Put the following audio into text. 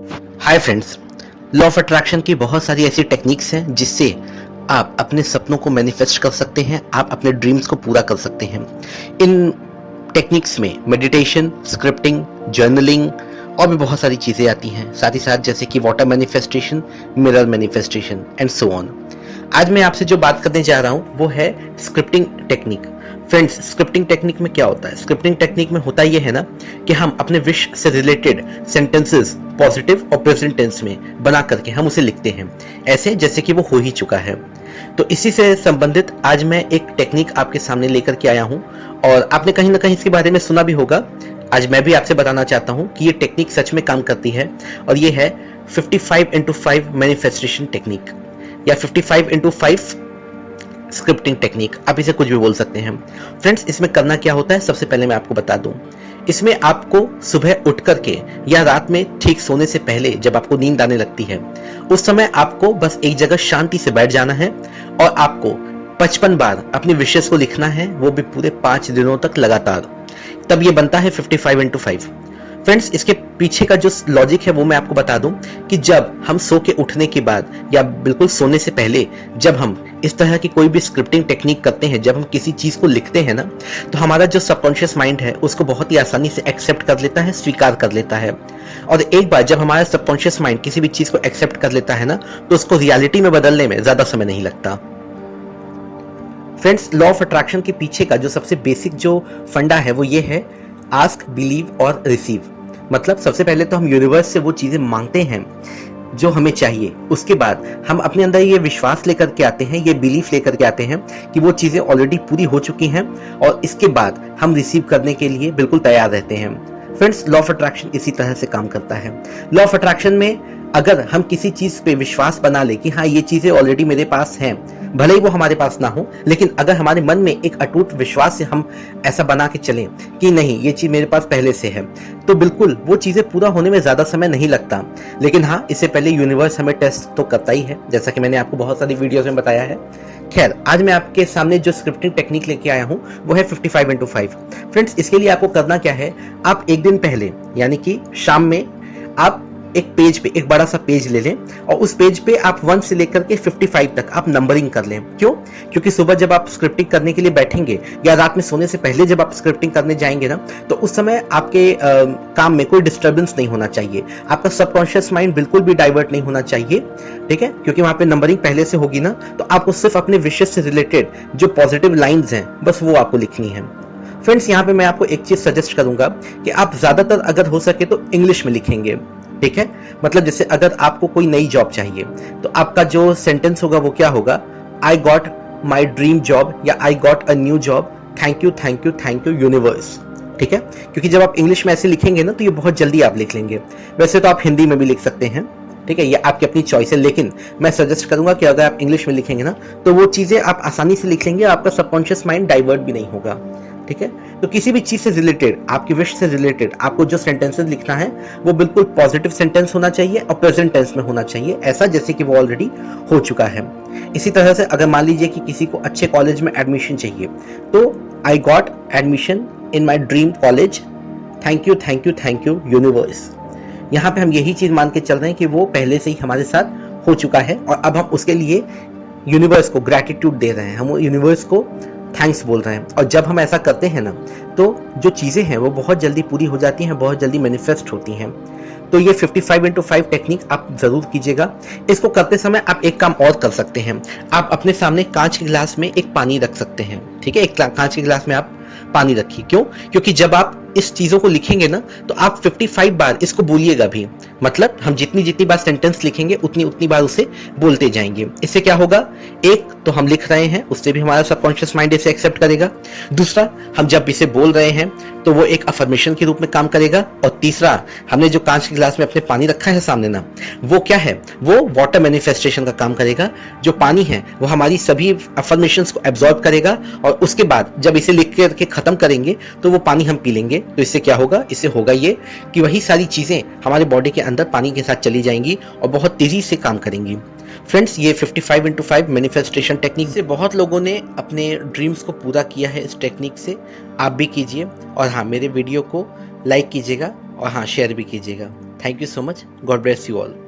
Hi friends, law of attraction की बहुत सारी ऐसी टेक्निक्स हैं जिससे आप अपने सपनों को मैनिफेस्ट कर सकते हैं, आप अपने ड्रीम्स को पूरा कर सकते हैं। इन टेक्निक्स में मेडिटेशन, स्क्रिप्टिंग, जर्नलिंग और भी बहुत सारी चीज़ें आती हैं, साथ ही साथ जैसे कि water manifestation, mirror manifestation and so on. आज मैं आपसे जो बात करने जा रहा हूँ वो है scripting technique. Friends, scripting technique में क्या होता है? स्क्रिप्टिंग टेक्निक में होता यह है ना कि हम अपने विश से रिलेटेड सेंटेंसेस पॉजिटिव और प्रेजेंट टेंस में बना करके हम उसे लिखते हैं, ऐसे जैसे कि वो हो ही चुका है। तो इसी से संबंधित आज मैं एक टेक्निक आपके सामने लेकर के आया हूँ और आपने कहीं ना कहीं इसके बारे में सुना भी होगा। आज मैं भी आपसे बताना चाहता हूँ कि ये टेक्निक सच में काम करती है और ये है 55x5 मैनिफेस्टेशन टेक्निक या 55x5 स्क्रिप्टिंग टेक्निक, आप इसे कुछ भी बोल सकते हैं। फ्रेंड्स, इसमें करना क्या होता है सबसे पहले मैं आपको बता दूं। इसमें आपको सुबह उठ करके या रात में ठीक सोने से पहले जब आपको नींद आने लगती है उस समय आपको बस एक जगह शांति से बैठ जाना है और आपको 55 बार अपनी विशेस को लिखना है, वो भी पूरे 5 दिनों तक लगातार। तब ये बनता है 55x5। फ्रेंड्स, इसके पीछे का जो लॉजिक है वो मैं आपको बता दूं कि जब हम सो के उठने के बाद या बिल्कुल सोने से पहले जब हम इस तरह की कोई भी स्क्रिप्टिंग टेक्निक करते हैं, जब हम किसी चीज को लिखते हैं ना, तो हमारा जो सबकॉन्शियस माइंड है उसको बहुत ही आसानी से एक्सेप्ट कर लेता है, स्वीकार कर लेता है। और एक बार जब हमारा सबकॉन्शियस माइंड किसी भी चीज को एक्सेप्ट कर लेता है ना, तो उसको रियलिटी में बदलने में ज्यादा समय नहीं लगता। फ्रेंड्स, लॉ ऑफ अट्रैक्शन के पीछे का जो सबसे बेसिक जो फंडा है वो ये है आस्क, बिलीव और रिसीव। मतलब सबसे पहले तो हम यूनिवर्स से वो चीजें मांगते हैं जो हमें चाहिए, उसके बाद हम अपने अंदर ये विश्वास लेकर के आते हैं, ये बिलीफ लेकर के आते हैं कि वो चीजें ऑलरेडी पूरी हो चुकी हैं और इसके बाद हम रिसीव करने के लिए बिल्कुल तैयार रहते हैं। फ्रेंड्स, लॉ ऑफ अट्रैक्शन इसी तरह से काम करता है। लॉ ऑफ अट्रैक्शन में अगर हम किसी चीज पे विश्वास बना ले कि हाँ ये चीजें ऑलरेडी मेरे पास हैं, भले ही वो हमारे पास ना हो, लेकिन अगर हमारे मन में एक अटूट विश्वास से हम ऐसा बना के चलें कि नहीं ये चीज मेरे पास पहले से है, तो बिल्कुल वो चीजें पूरा होने में ज्यादा समय नहीं लगता। लेकिन हाँ, इससे पहले यूनिवर्स हमें टेस्ट तो करता ही है, जैसा कि मैंने आपको बहुत सारी वीडियोस में बताया है। खैर, आज मैं आपके सामने जो स्क्रिप्टिंग टेक्निक लेके आया हूँ वो है 55x5। फ्रेंड्स, इसके लिए आपको करना क्या है, आप एक दिन पहले यानी कि शाम में आप एक पेज पे एक बड़ा सा पेज ले लें और उस पेज पे आप 1 से लेकर के 55 तक आप नंबरिंग कर लें। क्यों? क्योंकि सुबह जब आप स्क्रिप्टिंग करने के लिए बैठेंगे या रात में सोने से पहले जब आप स्क्रिप्टिंग करने जाएंगे ना, तो उस समय आपके काम में कोई डिस्टर्बेंस नहीं होना चाहिए, आपका सबकॉन्शियस माइंड बिल्कुल भी डाइवर्ट नहीं होना चाहिए, ठीक है? क्योंकि वहां पे नंबरिंग पहले से होगी ना, तो आपको सिर्फ अपने विशेष से रिलेटेड जो पॉजिटिव लाइन्स हैं बस वो आपको लिखनी है। फ्रेंड्स, यहाँ पे मैं आपको एक चीज सजेस्ट करूंगा कि आप ज्यादातर अगर हो सके तो इंग्लिश में लिखेंगे, ठीक है? मतलब जैसे अगर आपको कोई नई जॉब चाहिए तो आपका जो सेंटेंस होगा वो क्या होगा, I got my dream job या I got a new job, thank you thank you thank you universe, ठीक है? क्योंकि जब आप इंग्लिश में ऐसे लिखेंगे ना तो ये बहुत जल्दी आप लिख लेंगे। वैसे तो आप हिंदी में भी लिख सकते हैं, ठीक है, ये आपकी अपनी चॉइस है, लेकिन मैं सजेस्ट करूंगा कि अगर आप इंग्लिश में लिखेंगे ना तो वो चीजें आप आसानी से लिख लेंगे, आपका सबकॉन्शियस माइंड डाइवर्ट भी नहीं होगा, ठीक है? तो किसी भी चीज से रिलेटेड, आपकी विश से रिलेटेड आपको जो सेंटेंसेस लिखना है वो बिल्कुल पॉजिटिव सेंटेंस होना चाहिए और प्रेजेंट टेंस में होना चाहिए, ऐसा जैसे कि वो ऑलरेडी हो चुका है। इसी तरह से अगर मान लीजिए कि किसी को अच्छे कॉलेज में एडमिशन चाहिए तो I got admission in my dream college, thank you thank you thank you universe. यहाँ पे हम यही चीज मान के चल रहे हैं कि वो पहले से ही हमारे साथ हो चुका है और अब हम उसके लिए यूनिवर्स को ग्रैटिट्यूड दे रहे हैं, हम यूनिवर्स को थैंक्स बोल रहे हैं। और जब हम ऐसा करते हैं ना तो जो चीज़ें हैं वो बहुत जल्दी पूरी हो जाती हैं, बहुत जल्दी मैनिफेस्ट होती हैं। तो ये 55x5 टेक्निक आप जरूर कीजिएगा। इसको करते समय आप एक काम और कर सकते हैं, आप अपने सामने कांच के गिलास में एक पानी रख सकते हैं, ठीक है? एक कांच के गिलास में आप पानी रखिए। क्यों? क्योंकि जब आप इस चीजों को लिखेंगे ना तो आप 55 बार इसको बोलिएगा भी, मतलब हम जितनी बार सेंटेंस लिखेंगे उतनी बार उसे बोलते जाएंगे। इससे क्या होगा, एक तो हम लिख रहे हैं उससे भी हमारा सबकॉन्शियस माइंड इसे एक्सेप्ट करेगा, दूसरा हम जब इसे बोल रहे हैं तो वो एक अफर्मेशन के रूप में काम करेगा, और तीसरा हमने जो कांच के गिलास में अपने पानी रखा है सामने ना, वो क्या है, वो वाटर मैनिफेस्टेशन का काम करेगा। जो पानी है वो हमारी सभी अफर्मेशंस को एब्जॉर्ब करेगा और उसके बाद जब इसे लिख करके खत्म करेंगे तो वो पानी हम पी लेंगे। तो इससे क्या होगा, इससे होगा ये कि वही सारी चीजें हमारे बॉडी के अंदर पानी के साथ चली जाएंगी और बहुत तेजी से काम करेंगी। फ्रेंड्स, ये 55x5 मैनिफेस्टेशन टेक्निक से बहुत लोगों ने अपने ड्रीम्स को पूरा किया है। इस टेक्निक से आप भी कीजिए और हाँ, मेरे वीडियो को लाइक कीजिएगा और हाँ, शेयर भी कीजिएगा। Thank you so much, God bless you all.